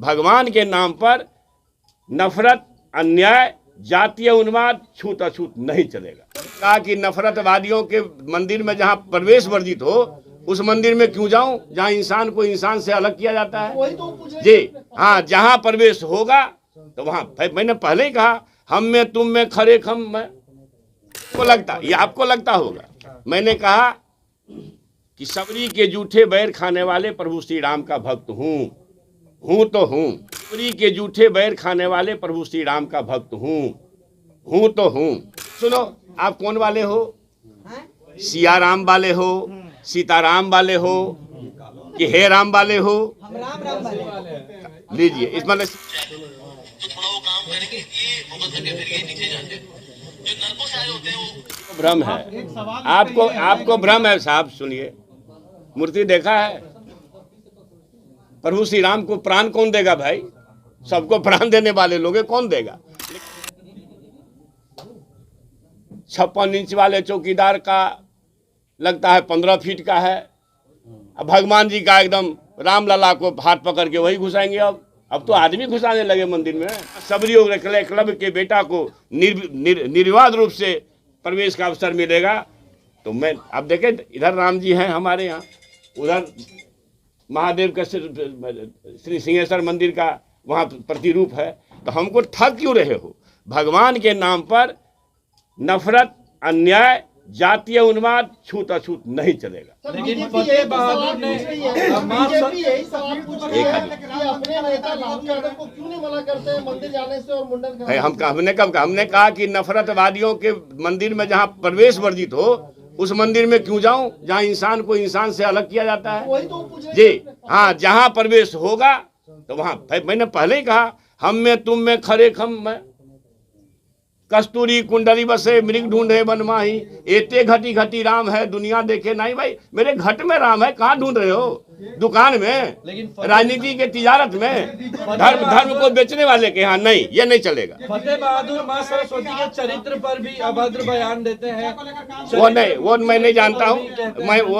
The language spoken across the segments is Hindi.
भगवान के नाम पर नफरत, अन्याय, जातीय उन्माद छूत अछूत नहीं चलेगा। कहा कि नफरतवादियों के मंदिर में जहां प्रवेश वर्जित हो उस मंदिर में क्यों जाऊं जहां इंसान को इंसान से अलग किया जाता है। जी हाँ, जहां प्रवेश होगा तो वहां, मैंने पहले ही कहा, हम में तुम में खरे खम में, को लगता, ये आपको लगता होगा। मैंने कहा कि सबरी के जूठे बैर खाने वाले प्रभु श्री राम का भक्त हूं तो हूं। सबरी के जूठे बैर खाने वाले प्रभु श्री राम का भक्त हूं तो हूं। सुनो, आप कौन वाले हो? सिया राम वाले हो, सीताराम वाले हो कि हे राम वाले हो? हम राम वाले। लीजिए, इस मतलब भ्रम है, आपको भ्रम है साहब। सुनिए, मूर्ति देखा है? प्रभु श्री राम को प्राण कौन देगा भाई? सबको प्राण देने वाले लोग कौन देगा? 56 इंच वाले चौकीदार का लगता है 15 फीट का है। अब भगवान जी का एकदम रामलला को हाथ पकड़ के वही घुसाएंगे। अब तो आदमी घुसाने लगे मंदिर में। सबरी क्लब के बेटा को निर्विवाद रूप से प्रवेश का अवसर मिलेगा तो मैं, अब देखें, इधर राम जी हैं हमारे यहाँ, उधर महादेव का श्री सिंहेश्वर मंदिर का वहाँ प्रतिरूप है। तो हमको ठग क्यों रहे हो? भगवान के नाम पर नफरत, अन्याय, जातीय उन्माद छूत अछूत नहीं चलेगा। लेकिन फतेह बहादुर ने यही सवाल पूछ रहे हैं कि अपने नेता लालू यादव को क्यों नहीं मना करते हैं मंदिर जाने से और मुंडन करने से? हमने कहा कि नफरतवादियों के मंदिर में जहां प्रवेश वर्जित हो उस मंदिर में क्यों जाऊं जहां इंसान को इंसान से अलग किया जाता है। वही तो पूछ रहे जी हाँ, जहां प्रवेश होगा तो वहां, मैंने पहले ही कहा, हम में तुम में खरे खम में, कस्तूरी कुंडली बसे मृग ढूंढे वन माही, एते घटी घटी राम है दुनिया देखे नहीं। भाई मेरे घट में राम है, कहाँ ढूंढ रहे हो? दुकान में, राजनीति के तिजारत में, धर्म को बेचने वाले के यहाँ नहीं, ये नहीं चलेगा। फतेह बहादुर मां सरस्वती के चरित्र पर भी अभद्र बयान देते हैं। वो मैं नहीं जानता हूँ,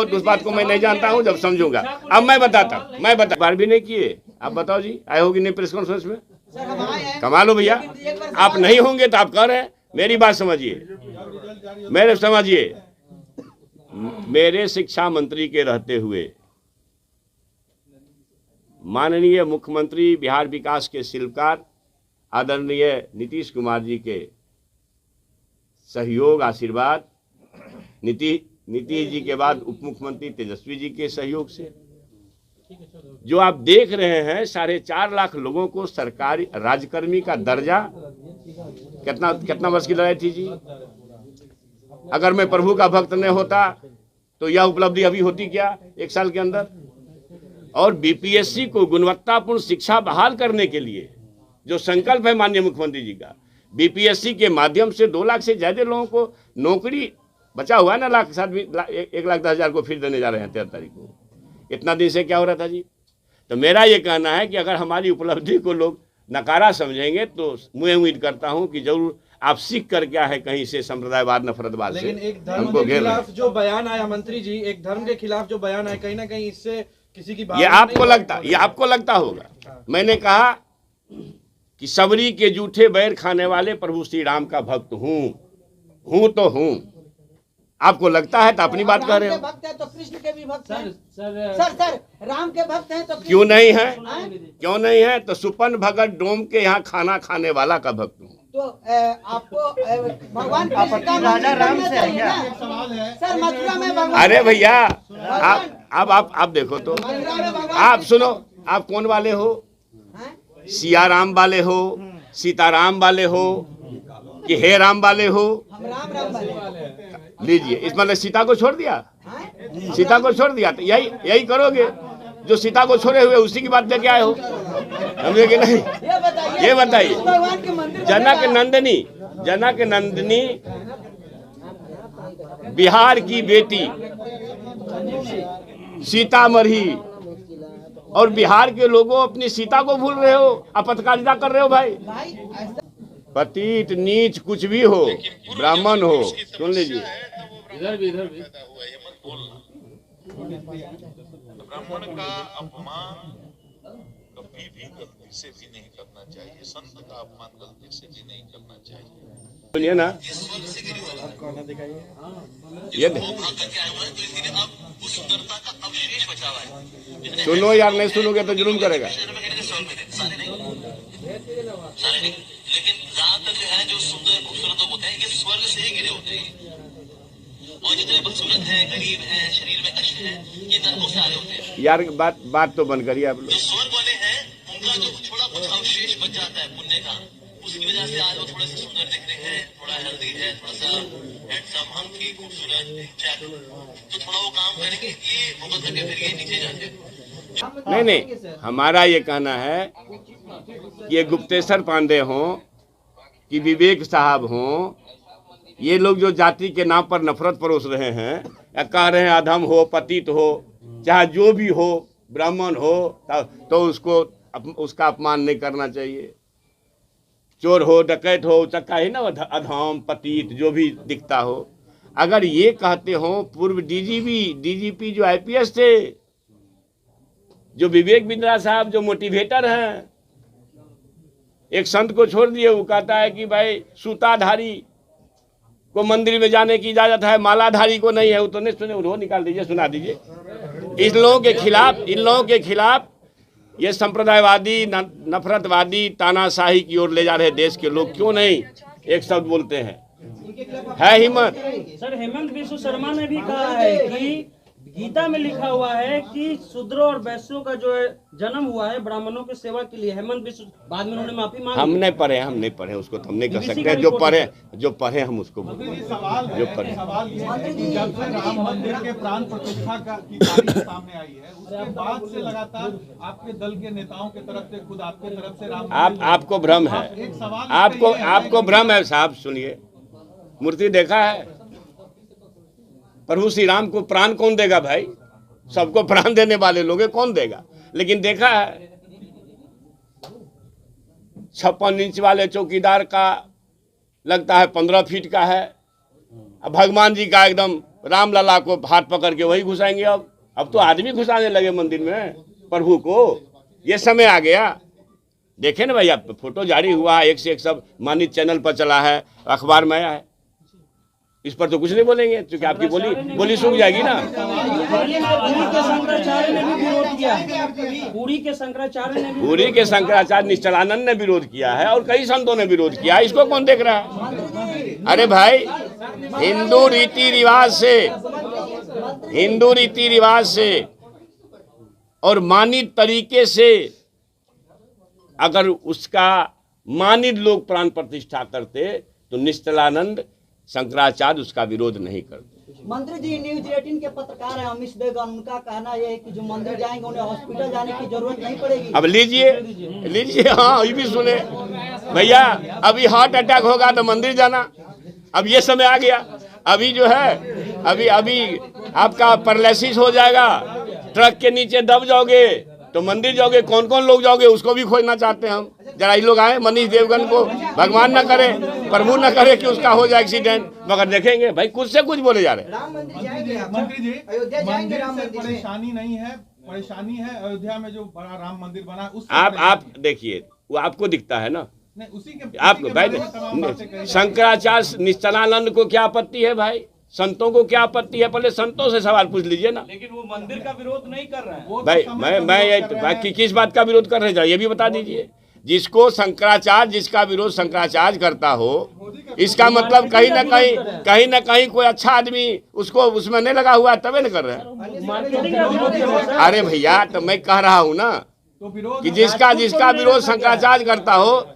उस बात को मैं नहीं जानता हूँ, जब समझूंगा। अब मैं बता बार भी नहीं किए। आप बताओ जी, आए होगी नहीं प्रेस कॉन्फ्रेंस में? कमा लो भैया, आप नहीं होंगे तो आप कह रहे हैं। मेरी बात समझिए, मेरे शिक्षा मंत्री के रहते हुए माननीय मुख्यमंत्री बिहार विकास के शिल्पकार आदरणीय नीतीश कुमार जी के सहयोग, आशीर्वाद, नीतीश जी के बाद उप मुख्यमंत्री तेजस्वी जी के सहयोग से जो आप देख रहे हैं 4.5 लाख लोगों को सरकारी राजकर्मी का दर्जा, कितना वर्ष की लड़ाई थी जी। अगर मैं प्रभु का भक्त नहीं होता तो यह उपलब्धि अभी होती क्या 1 साल के अंदर? और बीपीएससी को गुणवत्तापूर्ण शिक्षा बहाल करने के लिए जो संकल्प है माननीय मुख्यमंत्री जी का, बीपीएससी के माध्यम से 2 लाख से ज्यादा लोगों को नौकरी, बचा हुआ है ना 1,10,000 को फिर देने जा रहे हैं 13 तारीख को। इतना दिन से क्या हो रहा था जी? तो मेरा ये कहना है कि अगर हमारी उपलब्धि को लोग नकारा समझेंगे तो मैं उम्मीद करता हूं कि जरूर आप सीख कर क्या है कहीं से संप्रदायवाद, नफरतवाद से। लेकिन एक धर्म के खिलाफ जो बयान आया मंत्री जी, एक धर्म के खिलाफ जो बयान आया, कहीं ना कहीं इससे किसी की ये आपको लगता होगा। मैंने कहा कि सबरी के जूठे बैर खाने वाले प्रभु श्री राम का भक्त हूं तो हूं। आपको लगता है तो अपनी बात कह रहे हो। भक्त है तो कृष्ण के भी भक्त हैं। सर राम के भक्त हैं तो क्यों नहीं है? तो सुपन भगत डोम के यहाँ खाना खाने वाला का भक्त हूँ। तो आपको भगवान कृष्ण का राजा राम से है क्या? सर मथुरा में भगवान, अरे भैया आप देखो तो, आप सुनो, आप कौन वाले हो? सिया राम वाले हो, सीताराम वाले हो कि हे राम वाले हो? हम राम वाले। लीजिए, इस मतलब सीता को छोड़ दिया, तो यही करोगे जो सीता को छोड़े हुए उसी की बात लेके आए हो, समझे कि नहीं? ये बताइए, जनक नंदिनी बिहार की बेटी सीतामढ़ी, और बिहार के लोगों अपनी सीता को भूल रहे हो, अपतकारिता कर रहे हो भाई। पतित नीच कुछ भी हो, ब्राह्मण हो, सुन लीजिए, इधर भी ब्राह्मण का अपमान कभी भी गलती से भी नहीं करना चाहिए। संत का अपमान गलती से भी नहीं करना चाहिए। सुनिए ना, ये सुनो यार, नहीं सुनोगे तो जुलूम करेगा। लेकिन ज्यादातर जो है जो सुंदर खूबसूरत लोग होते हैं ये स्वर्ग से ही गिरे होते हैं, और जितने बदसूरत हैं, गरीब हैं, शरीर में कष्ट है, ये नरकों से आए होते हैं। यार बात तो बंद करिए आप लोग। जो स्वर्ग वाले हैं उनका जो थोड़ा कुछ अवशेष बच जाता है पुण्य का, उसकी वजह से आज वो थोड़े से सुंदर दिख रहे हैं, थोड़ा हेल्दी है, थोड़ा सा हैंडसम, हंकी, खूबसूरत, तो थोड़ा वो काम करेंगे, ये भुगत करके फिर ये नीचे जाते हैं। नहीं, हमारा ये कहना है कि ये गुप्तेश्वर पांडे हों कि विवेक साहब हों, ये लोग जो जाति के नाम पर नफरत परोस रहे हैं या कह रहे हैं अधम हो, पतित हो, चाहे जो भी हो, ब्राह्मण हो, तो उसका अपमान नहीं करना चाहिए। चोर हो, डकैत हो, चक्का ही ना अधम, पतित, जो भी दिखता हो। अगर ये कहते हो पूर्व डीजीपी जो आईपीएस थे, जो विवेक बिंद्रा साहब जो मोटिवेटर हैं, एक संत को छोड़ दिए, वो कहता है कि भाई सूताधारी को मंदिर में जाने की इजाजत है, मालाधारी को नहीं है। वो तो नहीं सुने, वो निकाल दीजिए, सुना दीजिए। इन लोगों के खिलाफ ये संप्रदायवादी, नफरतवादी, तानाशाही की ओर ले जा रहे देश के लोग क्यों नहीं एक शब्द बोलते हैं? है हिम्मत। सर, हेमंत बिस्व शर्मा ने भी कहा है कि गीता में लिखा हुआ है कि शूद्रों और वैश्यों का जो है जन्म हुआ है ब्राह्मणों की सेवा के लिए। हेमंत बिस्व बाद में उन्होंने माफी मांगी। हम नहीं पढ़े उसको, तो हम नहीं कर सकते। जो पढ़े हम उसको बोलते। जो पढ़े सवाल ये है कि जब से राम मंदिर के प्राण प्रतिष्ठा की तारीख सामने आई है, उसके बाद से लगातार आपके दल के नेताओं की तरफ से, खुद आपके तरफ से राम आपको भ्रम है, आपको भ्रम है साहब। सुनिए, मूर्ति देखा है? प्रभु श्री राम को प्राण कौन देगा भाई? सबको प्राण देने वाले लोग कौन देगा? लेकिन देखा है 56 इंच वाले चौकीदार का लगता है 15 फीट का है। अब भगवान जी का एकदम रामलला को हाथ पकड़ के वही घुसाएंगे। अब तो आदमी घुसाने लगे मंदिर में प्रभु को। ये समय आ गया। देखे ना भाई, आप फोटो जारी हुआ है, एक से एक सब मानित चैनल पर चला है, अखबार में आया है। इस पर तो कुछ नहीं बोलेंगे क्योंकि आपकी बोली सूख जाएगी ना। पूरी के शंकराचार्य निश्चलानंद ने विरोध किया है और कई संतों ने विरोध किया है। इसको कौन देख रहा है? अरे भाई, हिंदू रीति रिवाज से और मानित तरीके से अगर उसका मानित लोग प्राण प्रतिष्ठा करते तो निश्चलानंद शंकराचार्य उसका विरोध नहीं करते। मंत्री जी न्यूज 18 के पत्रकार हैं अमिश बेगन, उनका कहना यह है कि जो मंदिर जाएंगे उन्हें हॉस्पिटल जाने की जरूरत नहीं पड़ेगी। अब लीजिए, हाँ ये भी सुने भैया। अभी हार्ट अटैक होगा तो मंदिर जाना, अब ये समय आ गया। अभी जो है अभी आपका पैरालिसिस हो जाएगा, ट्रक के नीचे दब जाओगे तो मंदिर जाओगे। कौन कौन लोग जाओगे उसको भी खोजना चाहते हैं हम। जरा ये लोग आए, मनीष देवगन को भगवान न करे, प्रभु न करे कि उसका हो जाए एक्सीडेंट, मगर देखेंगे भाई कुछ से कुछ बोले जा रहे। मंत्री जी, मंदिर से परेशानी नहीं है, परेशानी है अयोध्या में जो बड़ा राम मंदिर बना है। आप देखिए, वो आपको दिखता है ना। उसी के आपको भाई शंकराचार्य निश्चलानंद को क्या आपत्ति है भाई? संतों को क्या आपत्ति है? पहले संतों से सवाल पूछ लीजिए ना। लेकिन वो मंदिर का विरोध नहीं कर रहे हैं भाई। मैं किस बात का विरोध कर रहे हैं ये भी बता दीजिए। जिसको शंकराचार्य, जिसका विरोध शंकराचार्य करता हो, इसका मतलब कहीं ना कहीं कोई अच्छा आदमी उसको उसमें नहीं लगा हुआ है, तबे न कर रहे हैं। अरे भैया, तो मैं कह रहा हूँ ना कि जिसका विरोध शंकराचार्य करता हो,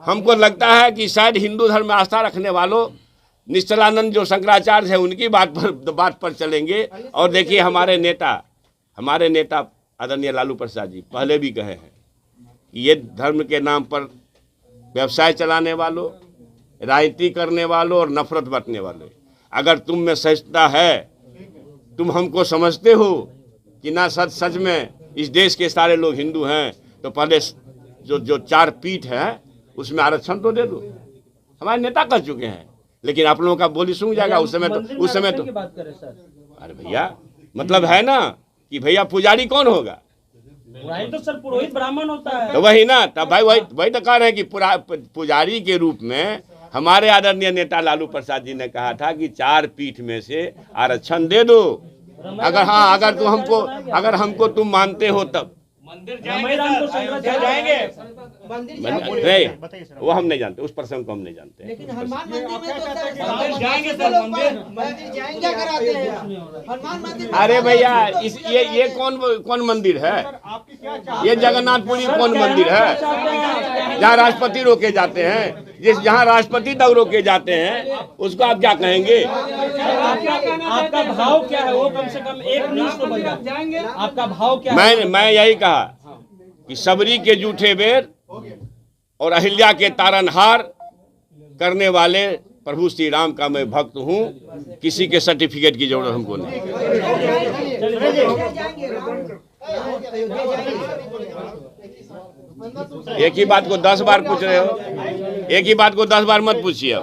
हमको लगता है कि शायद हिंदू धर्म में आस्था रखने वालों निश्चलानंद जो शंकराचार्य है उनकी बात पर चलेंगे। और देखिए, हमारे नेता आदरणीय लालू प्रसाद जी पहले भी कहे हैं कि ये धर्म के नाम पर व्यवसाय चलाने वालों, राजनीति करने वालों और नफरत बांटने वाले, अगर तुम में सचता है, तुम हमको समझते हो कि ना सच में इस देश के सारे लोग हिंदू हैं, तो पहले जो 4 पीठ है उसमें आरक्षण तो दे दो। हमारे नेता कर चुके हैं, लेकिन आप लोगों का बोली सुन जाएगा उस समय तो बात करें सर। अरे भैया, मतलब है ना कि भैया पुजारी कौन होगा? पुरोहित तो सर पुरोहित ब्राह्मण होता है। तो वही ना, तब भाई वही तो कह रहे हैं कि पुजारी के रूप में हमारे आदरणीय नेता लालू प्रसाद जी ने कहा था कि 4 पीठ में से आरक्षण दे दो। अगर हमको तुम मानते हो तब जाएंगे। नहीं, वो हम नहीं जानते, उस प्रसंग को हम नहीं जानते। लेकिन हनुमान मंदिर में तो मंदिर जाएंगे सर, मंदिर जाएंगे क्या कराते हैं हनुमान मंदिर? अरे भैया ये कौन मंदिर है? ये जगन्नाथपुरी कौन मंदिर है जहाँ राष्ट्रपति रोके जाते हैं? जहाँ राष्ट्रपति तक रोके जाते हैं उसको आप क्या कहेंगे? आपका भाव क्या है वो कम से कम एक न्यूज तो जाएंगे। आपका भाव क्या है? मैं यही कहा कि सबरी के जूठे बेर और अहिल्या के तारनहार करने वाले प्रभु श्री राम का मैं भक्त हूँ। किसी के सर्टिफिकेट की जरूरत हमको नहीं। एक ही बात को 10 बार पूछ रहे हो, एक ही बात को 10 बार मत पूछिए।